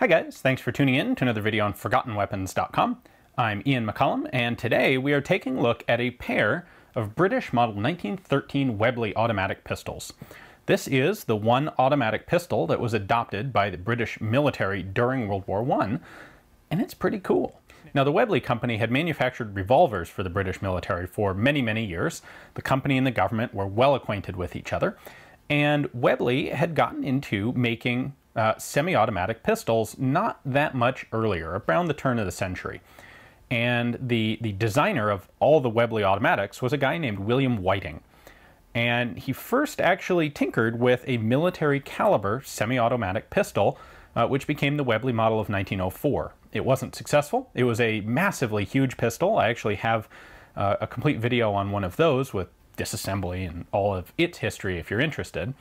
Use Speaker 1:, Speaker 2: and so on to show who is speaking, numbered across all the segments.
Speaker 1: Hi guys, thanks for tuning in to another video on ForgottenWeapons.com. I'm Ian McCollum, and today we are taking a look at a pair of British Model 1913 Webley automatic pistols. This is the one automatic pistol that was adopted by the British military during World War I, and it's pretty cool. Now, the Webley company had manufactured revolvers for the British military for many, many years. The company and the government were well acquainted with each other, and Webley had gotten into making semi-automatic pistols not that much earlier, around the turn of the century. And the designer of all the Webley automatics was a guy named William Whiting. And he first actually tinkered with a military caliber semi-automatic pistol, which became the Webley model of 1904. It wasn't successful. It was a massively huge pistol. I actually have a complete video on one of those with disassembly and all of its history if you're interested.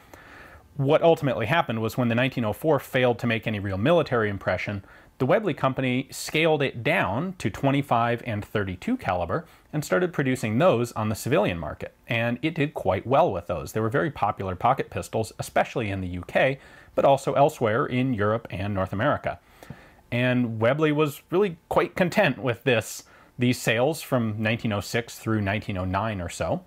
Speaker 1: What ultimately happened was when the 1904 failed to make any real military impression, the Webley company scaled it down to 25 and 32 caliber and started producing those on the civilian market. And it did quite well with those. They were very popular pocket pistols, especially in the UK, but also elsewhere in Europe and North America. And Webley was really quite content with these sales from 1906 through 1909 or so.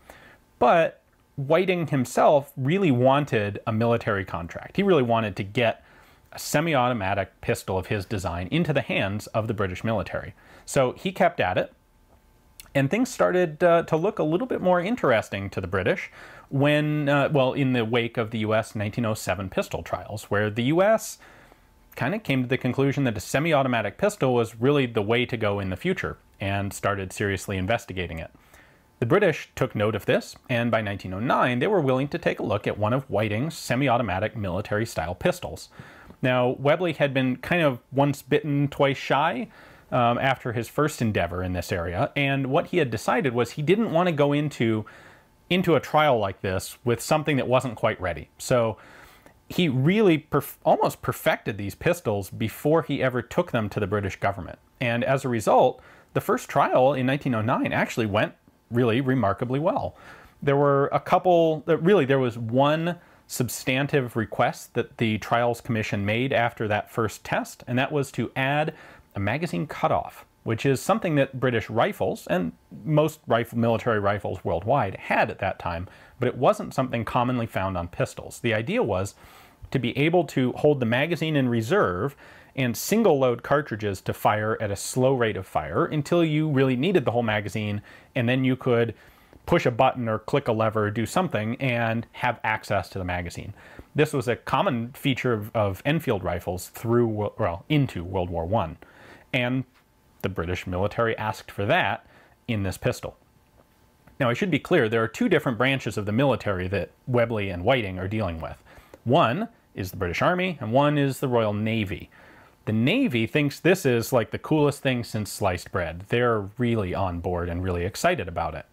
Speaker 1: But Whiting himself really wanted a military contract. He really wanted to get a semi-automatic pistol of his design into the hands of the British military. So he kept at it, and things started to look a little bit more interesting to the British when, well, in the wake of the US 1907 pistol trials, where the US kind of came to the conclusion that a semi-automatic pistol was really the way to go in the future and started seriously investigating it. The British took note of this, and by 1909 they were willing to take a look at one of Whiting's semi-automatic military-style pistols. Now, Webley had been kind of once bitten, twice shy after his first endeavor in this area, and what he had decided was he didn't want to go into a trial like this with something that wasn't quite ready. So he really almost perfected these pistols before he ever took them to the British government. And as a result, the first trial in 1909 actually went really remarkably well. There were a couple, there was one substantive request that the Trials Commission made after that first test, and that was to add a magazine cutoff, which is something that British rifles and most military rifles worldwide had at that time, but it wasn't something commonly found on pistols. The idea was to be able to hold the magazine in reserve and single load cartridges to fire at a slow rate of fire until you really needed the whole magazine, and then you could push a button or click a lever or do something and have access to the magazine. This was a common feature of Enfield rifles into World War I, and the British military asked for that in this pistol. Now, I should be clear, there are two different branches of the military that Webley and Whiting are dealing with. One is the British Army, and one is the Royal Navy. The Navy thinks this is like the coolest thing since sliced bread. They're really on board and really excited about it.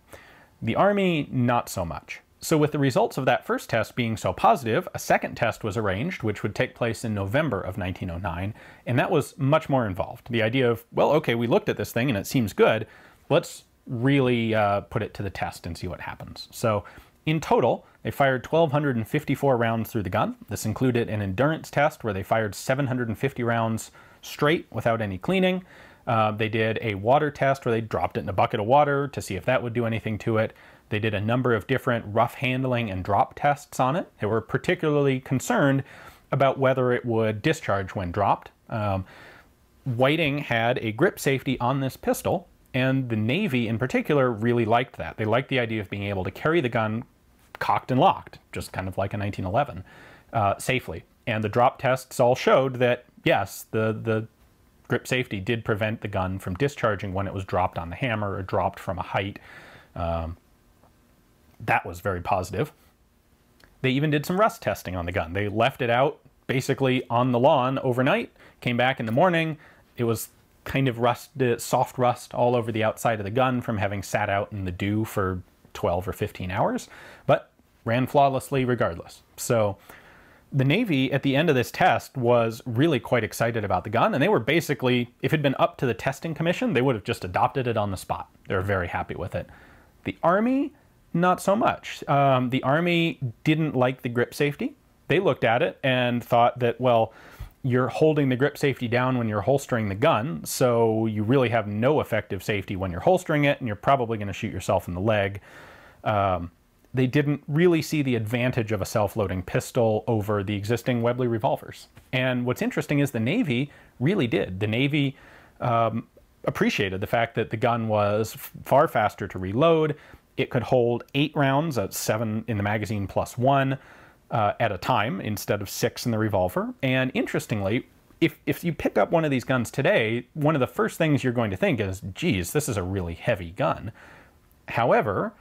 Speaker 1: The Army, not so much. So with the results of that first test being so positive, a second test was arranged, which would take place in November of 1909, and that was much more involved. The idea of, well, okay, we looked at this thing and it seems good, let's really put it to the test and see what happens. So in total, they fired 1,254 rounds through the gun. This included an endurance test where they fired 750 rounds straight without any cleaning. They did a water test where they dropped it in a bucket of water to see if that would do anything to it. They did a number of different rough handling and drop tests on it. They were particularly concerned about whether it would discharge when dropped. Whiting had a grip safety on this pistol, and the Navy in particular really liked that. They liked the idea of being able to carry the gun cocked and locked, just kind of like a 1911, safely. And the drop tests all showed that, yes, the grip safety did prevent the gun from discharging when it was dropped on the hammer or dropped from a height. That was very positive. They even did some rust testing on the gun. They left it out basically on the lawn overnight, came back in the morning. It was kind of soft rust all over the outside of the gun from having sat out in the dew for 12 or 15 hours, but ran flawlessly regardless. So the Navy at the end of this test was really quite excited about the gun, and they were basically, if it had been up to the testing commission, they would have just adopted it on the spot. They were very happy with it. The Army, not so much. The Army didn't like the grip safety. They looked at it and thought that, well, you're holding the grip safety down when you're holstering the gun, so you really have no effective safety when you're holstering it, and you're probably going to shoot yourself in the leg. They didn't really see the advantage of a self-loading pistol over the existing Webley revolvers. And what's interesting is the Navy really did. The Navy appreciated the fact that the gun was far faster to reload. It could hold 8 rounds at 7 in the magazine plus 1 at a time instead of 6 in the revolver. And interestingly, if you pick up one of these guns today, one of the first things you're going to think is, geez, this is a really heavy gun. However,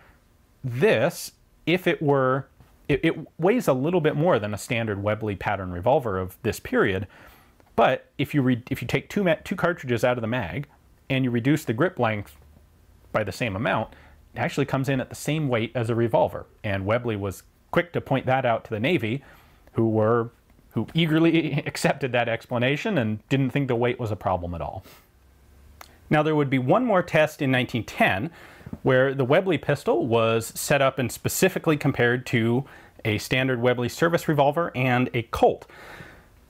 Speaker 1: this, if it were, it weighs a little bit more than a standard Webley pattern revolver of this period. But if you take two cartridges out of the mag and you reduce the grip length by the same amount, it actually comes in at the same weight as a revolver. And Webley was quick to point that out to the Navy, who eagerly accepted that explanation and didn't think the weight was a problem at all. Now, there would be one more test in 1910 where the Webley pistol was set up and specifically compared to a standard Webley service revolver and a Colt.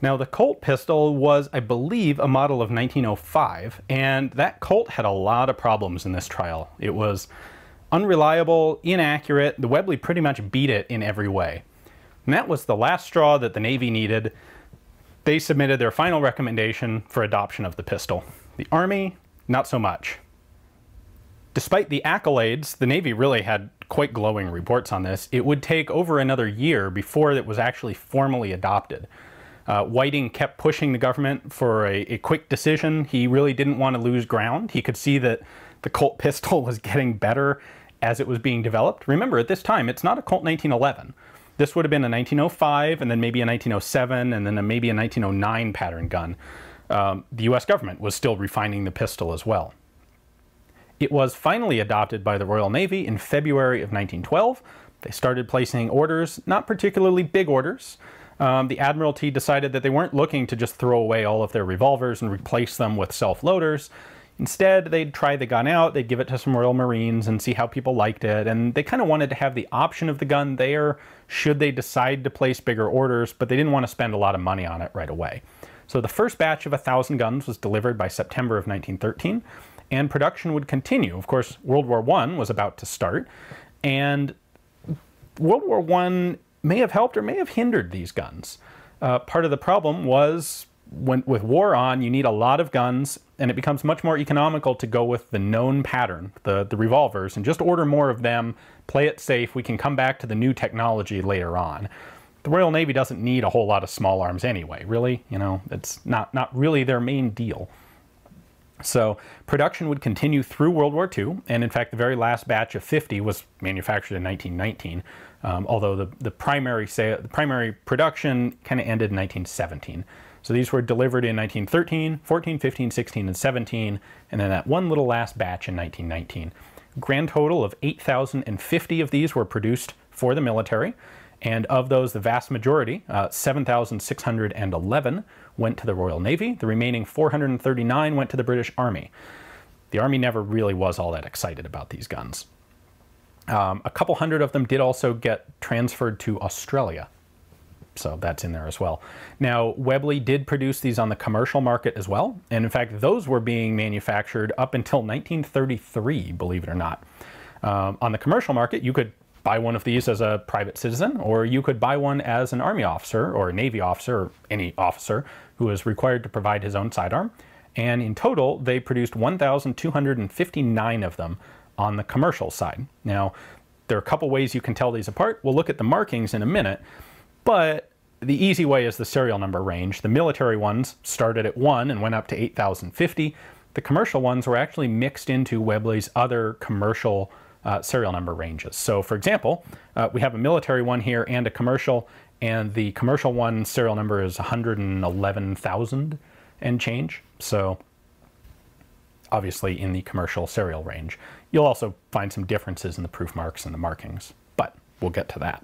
Speaker 1: Now, the Colt pistol was, I believe, a model of 1905, and that Colt had a lot of problems in this trial. It was unreliable, inaccurate. The Webley pretty much beat it in every way. And that was the last straw that the Navy needed. They submitted their final recommendation for adoption of the pistol. The Army, not so much. Despite the accolades, the Navy really had quite glowing reports on this. It would take over another year before it was actually formally adopted. Whiting kept pushing the government for a quick decision. He really didn't want to lose ground. He could see that the Colt pistol was getting better as it was being developed. Remember, at this time, it's not a Colt 1911. This would have been a 1905, and then maybe a 1907, and then maybe a 1909 pattern gun. The US government was still refining the pistol as well. It was finally adopted by the Royal Navy in February of 1912. They started placing orders, not particularly big orders. The Admiralty decided that they weren't looking to just throw away all of their revolvers and replace them with self-loaders. Instead, they'd try the gun out, they'd give it to some Royal Marines and see how people liked it, and they kind of wanted to have the option of the gun there should they decide to place bigger orders, but they didn't want to spend a lot of money on it right away. So the first batch of 1,000 guns was delivered by September of 1913, and production would continue. Of course, World War I was about to start, and World War I may have helped or may have hindered these guns. Part of the problem was with war on, you need a lot of guns, and it becomes much more economical to go with the known pattern, the revolvers, and just order more of them, play it safe. We can come back to the new technology later on. The Royal Navy doesn't need a whole lot of small arms anyway, really. You know, it's not really their main deal. So production would continue through World War II, and in fact the very last batch of 50 was manufactured in 1919, although the primary production kind of ended in 1917. So these were delivered in 1913, 14, 15, 16, and 17, and then that one little last batch in 1919. Grand total of 8,050 of these were produced for the military, and of those, the vast majority, 7,611, went to the Royal Navy. The remaining 439 went to the British Army. The Army never really was all that excited about these guns. A couple hundred of them did also get transferred to Australia. So that's in there as well. Now, Webley did produce these on the commercial market as well. And in fact, those were being manufactured up until 1933, believe it or not. On the commercial market, you could buy one of these as a private citizen, or you could buy one as an Army officer or a Navy officer or any officer who was required to provide his own sidearm. And in total, they produced 1,259 of them on the commercial side. Now, there are a couple ways you can tell these apart. We'll look at the markings in a minute, but the easy way is the serial number range. The military ones started at 1 and went up to 8,050. The commercial ones were actually mixed into Webley's other commercial serial number ranges. So for example, we have a military one here and a commercial, and the commercial one serial number is 111,000 and change. So obviously in the commercial serial range. You'll also find some differences in the proof marks and the markings, but we'll get to that.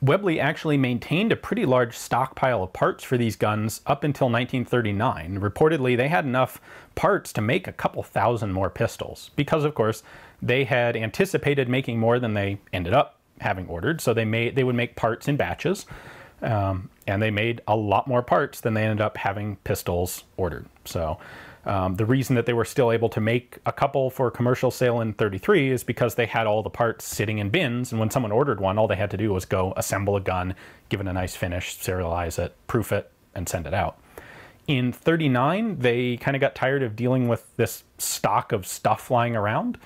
Speaker 1: Webley actually maintained a pretty large stockpile of parts for these guns up until 1939. Reportedly, they had enough parts to make a couple thousand more pistols because, of course, they had anticipated making more than they ended up having ordered, so they would make parts in batches. And they made a lot more parts than they ended up having pistols ordered. So the reason that they were still able to make a couple for commercial sale in 33 is because they had all the parts sitting in bins, and when someone ordered one, all they had to do was go assemble a gun, give it a nice finish, serialize it, proof it, and send it out. In 39, they kind of got tired of dealing with this stock of stuff flying around,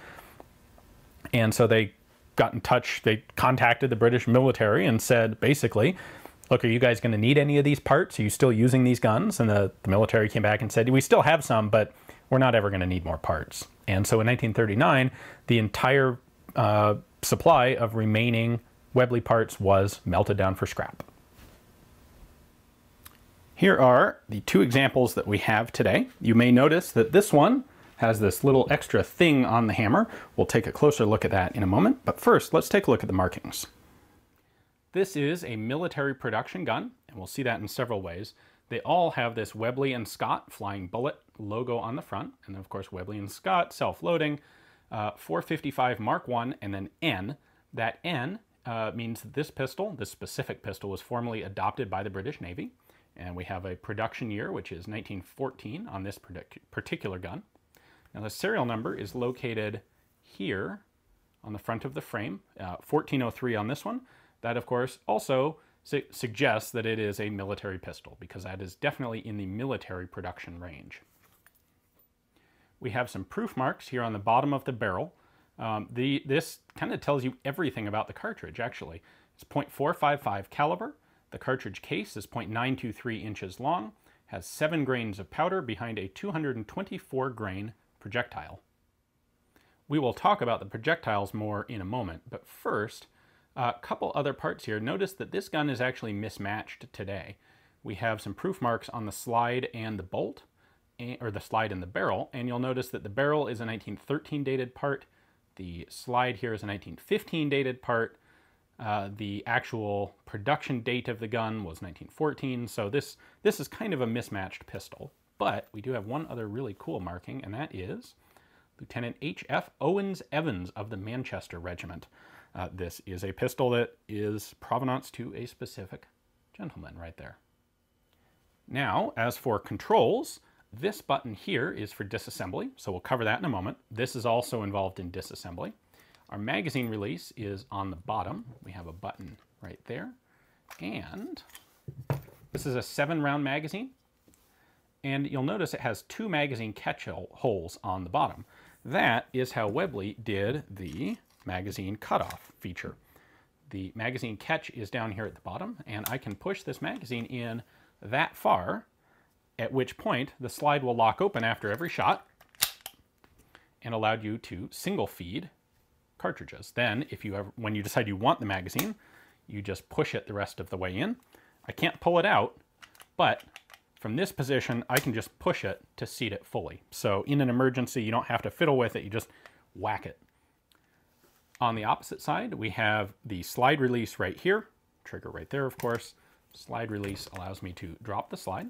Speaker 1: and so they got in touch. They contacted the British military and said, basically, look, are you guys going to need any of these parts? Are you still using these guns? And the military came back and said, we still have some, but we're not ever going to need more parts. And so in 1939, the entire supply of remaining Webley parts was melted down for scrap. Here are the two examples that we have today. You may notice that this one has this little extra thing on the hammer. We'll take a closer look at that in a moment, but first let's take a look at the markings. This is a military production gun, and we'll see that in several ways. They all have this Webley and Scott flying bullet logo on the front, and then of course Webley and Scott self-loading, 455 Mark I, and then N. That N means that this pistol, this specific pistol, was formally adopted by the British Navy, and we have a production year, which is 1914 on this particular gun. Now the serial number is located here on the front of the frame, 1403 on this one. That, of course, also suggests that it is a military pistol, because that is definitely in the military production range. We have some proof marks here on the bottom of the barrel. This kind of tells you everything about the cartridge, actually. It's .455 caliber. The cartridge case is .923 inches long, has 7 grains of powder behind a 224 grain projectile. We will talk about the projectiles more in a moment, but first, a couple other parts here. Notice that this gun is actually mismatched today. We have some proof marks on the slide and the bolt, or the slide and the barrel, and you'll notice that the barrel is a 1913 dated part, the slide here is a 1915 dated part, the actual production date of the gun was 1914, so this is kind of a mismatched pistol. But we do have one other really cool marking, and that is Lieutenant H.F. Owens Evans of the Manchester Regiment. This is a pistol that is provenance to a specific gentleman right there. Now, as for controls, this button here is for disassembly, so we'll cover that in a moment. This is also involved in disassembly. Our magazine release is on the bottom. We have a button right there. And this is a 7-round magazine. And you'll notice it has 2 magazine catch holes on the bottom. That is how Webley did the magazine cutoff feature. The magazine catch is down here at the bottom, and I can push this magazine in that far, at which point the slide will lock open after every shot and allow you to single feed cartridges. Then, when you decide you want the magazine, you just push it the rest of the way in. I can't pull it out, but from this position, I can just push it to seat it fully. So in an emergency, you don't have to fiddle with it, you just whack it. On the opposite side, we have the slide release right here, trigger right there, of course. Slide release allows me to drop the slide.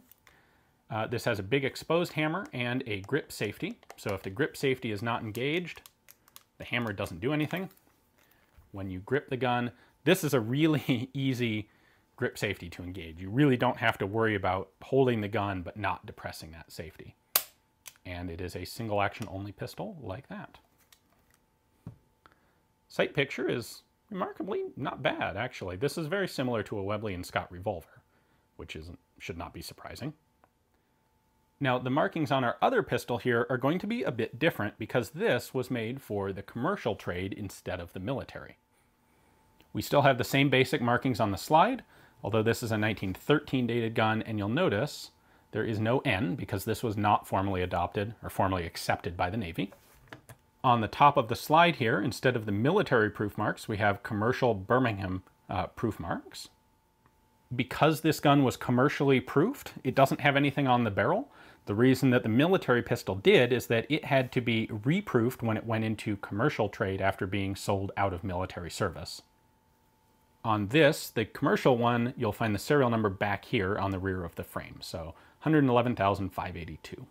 Speaker 1: This has a big exposed hammer and a grip safety. So if the grip safety is not engaged, the hammer doesn't do anything. When you grip the gun, this is a really easy grip safety to engage. You really don't have to worry about holding the gun but not depressing that safety. And it is a single action only pistol like that. Sight picture is remarkably not bad, actually. This is very similar to a Webley and Scott revolver, which should not be surprising. Now, the markings on our other pistol here are going to be a bit different because this was made for the commercial trade instead of the military. We still have the same basic markings on the slide, although this is a 1913 dated gun, and you'll notice there is no N because this was not formally adopted or formally accepted by the Navy. On the top of the slide here, instead of the military proof marks, we have commercial Birmingham proof marks. Because this gun was commercially proofed, it doesn't have anything on the barrel. The reason that the military pistol did is that it had to be reproofed when it went into commercial trade after being sold out of military service. On this, the commercial one, you'll find the serial number back here on the rear of the frame, so 111,582.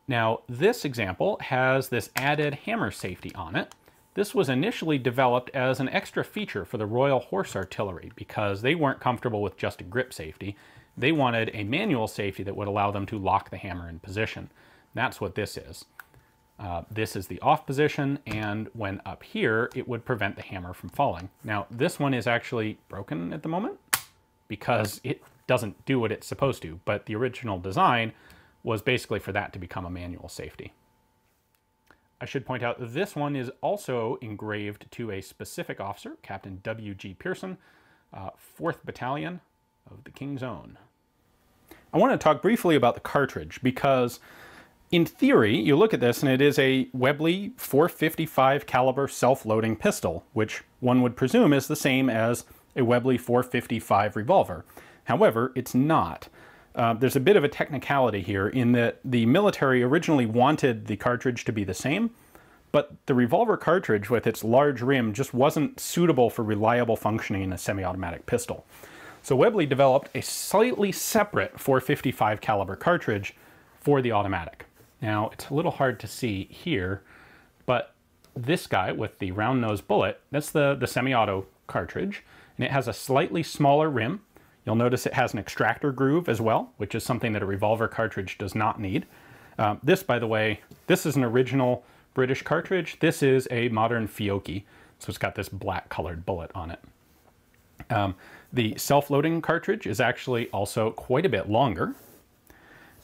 Speaker 1: Now, this example has this added hammer safety on it. This was initially developed as an extra feature for the Royal Horse Artillery because they weren't comfortable with just a grip safety. They wanted a manual safety that would allow them to lock the hammer in position. That's what this is. This is the off position, and when up here, it would prevent the hammer from falling. Now, this one is actually broken at the moment because it doesn't do what it's supposed to, but the original design was basically for that to become a manual safety. I should point out that this one is also engraved to a specific officer, Captain W.G. Pearson, 4th Battalion of the King's Own. I want to talk briefly about the cartridge because in theory, you look at this and it is a Webley .455 caliber self-loading pistol, which one would presume is the same as a Webley .455 revolver. However, it's not. There's a bit of a technicality here in that the military originally wanted the cartridge to be the same, but the revolver cartridge with its large rim just wasn't suitable for reliable functioning in a semi-automatic pistol. So Webley developed a slightly separate .455 caliber cartridge for the automatic. Now, it's a little hard to see here, but this guy with the round nose bullet, that's the Semiauto cartridge, and it has a slightly smaller rim. You'll notice it has an extractor groove as well, which is something that a revolver cartridge does not need. This, by the way, this is an original British cartridge. This is a modern Fiocchi, so it's got this black colored bullet on it. The self-loading cartridge is actually also quite a bit longer,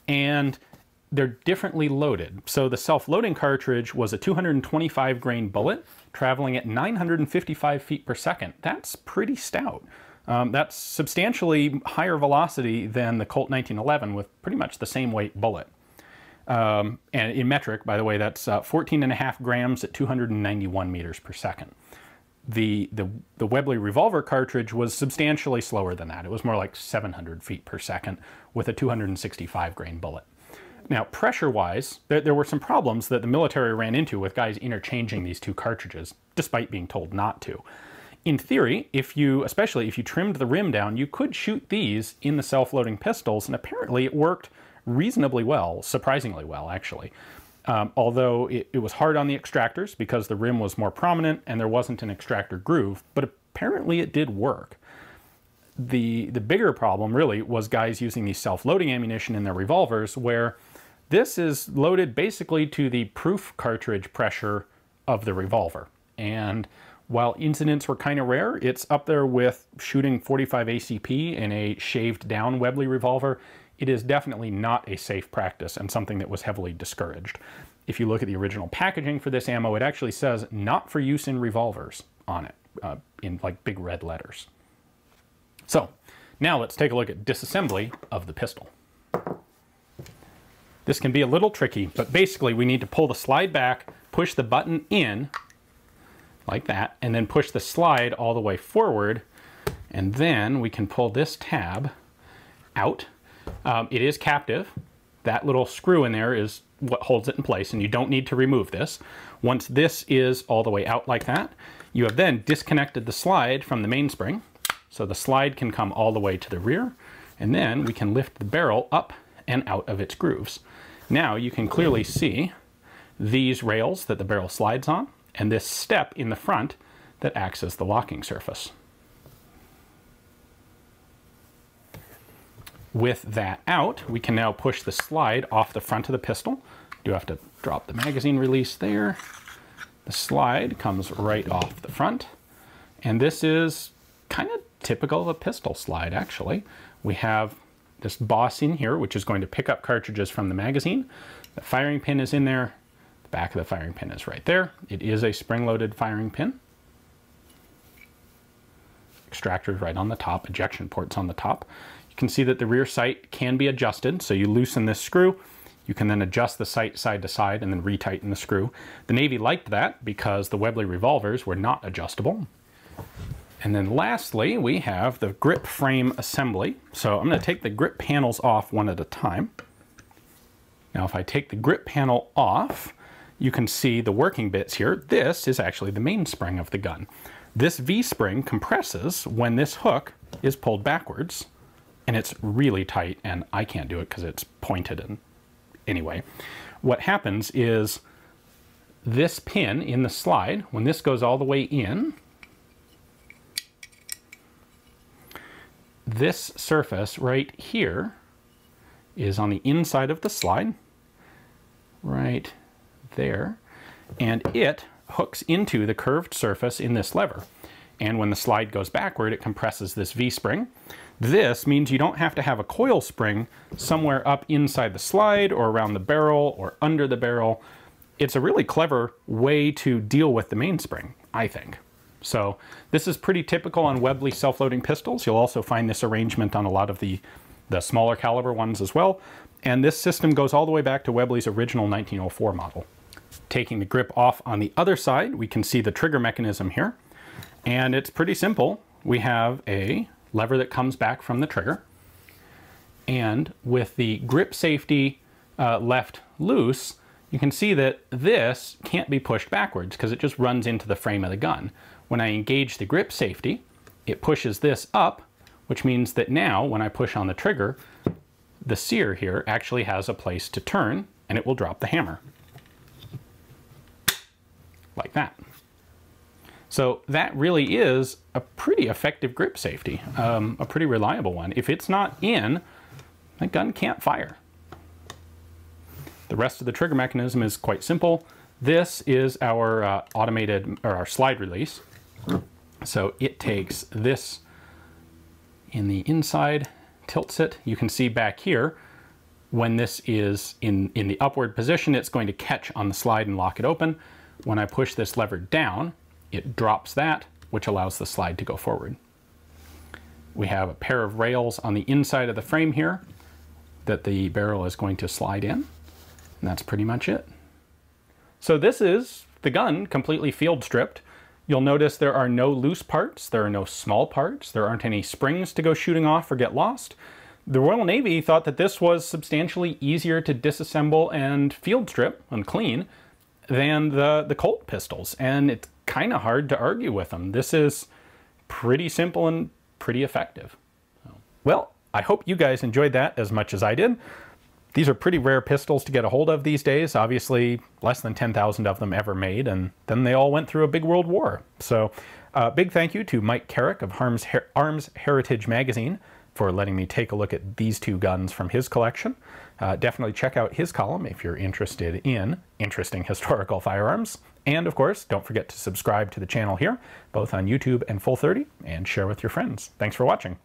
Speaker 1: and they're differently loaded. So the self-loading cartridge was a 225 grain bullet traveling at 955 feet per second. That's pretty stout. That's substantially higher velocity than the Colt 1911 with pretty much the same weight bullet. And in metric, by the way, that's 14.5 grams at 291 meters per second. The Webley revolver cartridge was substantially slower than that. It was more like 700 feet per second with a 265 grain bullet. Now, pressure-wise, there were some problems that the military ran into with guys interchanging these two cartridges, despite being told not to. In theory, especially if you trimmed the rim down, you could shoot these in the self-loading pistols, and apparently it worked reasonably well, surprisingly well, actually. Although it was hard on the extractors because the rim was more prominent and there wasn't an extractor groove, but apparently it did work. The bigger problem, really, was guys using these self-loading ammunition in their revolvers, where this is loaded basically to the proof cartridge pressure of the revolver. And while incidents were kind of rare, it's up there with shooting 45 ACP in a shaved down Webley revolver. It is definitely not a safe practice and something that was heavily discouraged. If you look at the original packaging for this ammo, it actually says not for use in revolvers on it, in like big red letters. So now let's take a look at disassembly of the pistol. This can be a little tricky, but basically we need to pull the slide back, push the button in, like that, and then push the slide all the way forward, and then we can pull this tab out. It is captive. That little screw in there is what holds it in place, and you don't need to remove this. Once this is all the way out like that, you have then disconnected the slide from the mainspring, so the slide can come all the way to the rear, and then we can lift the barrel up and out of its grooves. Now you can clearly see these rails that the barrel slides on, and this step in the front that acts as the locking surface. With that out, we can now push the slide off the front of the pistol. You do have to drop the magazine release there. The slide comes right off the front, and this is kind of typical of a pistol slide, actually. We have this boss in here, which is going to pick up cartridges from the magazine. The firing pin is in there. The back of the firing pin is right there. It is a spring-loaded firing pin. Extractor right on the top, ejection ports on the top. You can see that the rear sight can be adjusted, so you loosen this screw. You can then adjust the sight side to side and then retighten the screw. The Navy liked that because the Webley revolvers were not adjustable. And then lastly, we have the grip frame assembly. So I'm going to take the grip panels off one at a time. Now if I take the grip panel off, you can see the working bits here. This is actually the mainspring of the gun. This V-spring compresses when this hook is pulled backwards, and it's really tight, and I can't do it because it's pointed. And anyway, what happens is this pin in the slide, when this goes all the way in, this surface right here is on the inside of the slide, right there, and it hooks into the curved surface in this lever. And when the slide goes backward, it compresses this V-spring. This means you don't have to have a coil spring somewhere up inside the slide or around the barrel or under the barrel. It's a really clever way to deal with the mainspring, I think. So this is pretty typical on Webley self-loading pistols. You'll also find this arrangement on a lot of the smaller caliber ones as well. And this system goes all the way back to Webley's original 1904 model. Taking the grip off on the other side, we can see the trigger mechanism here. And it's pretty simple. We have a lever that comes back from the trigger. And with the grip safety left loose, you can see that this can't be pushed backwards because it just runs into the frame of the gun. When I engage the grip safety, it pushes this up, which means that now when I push on the trigger, the sear here actually has a place to turn and it will drop the hammer. Like that. So that really is a pretty effective grip safety, a pretty reliable one. If it's not in, the gun can't fire. The rest of the trigger mechanism is quite simple. This is our automated, or our slide release. So it takes this in the inside, tilts it. You can see back here, when this is in the upward position, it's going to catch on the slide and lock it open. When I push this lever down, it drops that, which allows the slide to go forward. We have a pair of rails on the inside of the frame here that the barrel is going to slide in, and that's pretty much it. So this is the gun completely field stripped. You'll notice there are no loose parts, there are no small parts, there aren't any springs to go shooting off or get lost. The Royal Navy thought that this was substantially easier to disassemble and field strip and clean than the Colt pistols, and it's kind of hard to argue with them. This is pretty simple and pretty effective. Well, I hope you guys enjoyed that as much as I did. These are pretty rare pistols to get a hold of these days. Obviously, less than 10,000 of them ever made, and then they all went through a big world war. So big thank you to Mike Carrick of Arms Heritage Magazine for letting me take a look at these two guns from his collection. Definitely check out his column if you're interested in interesting historical firearms. And of course, don't forget to subscribe to the channel here, both on YouTube and Full30, and share with your friends. Thanks for watching.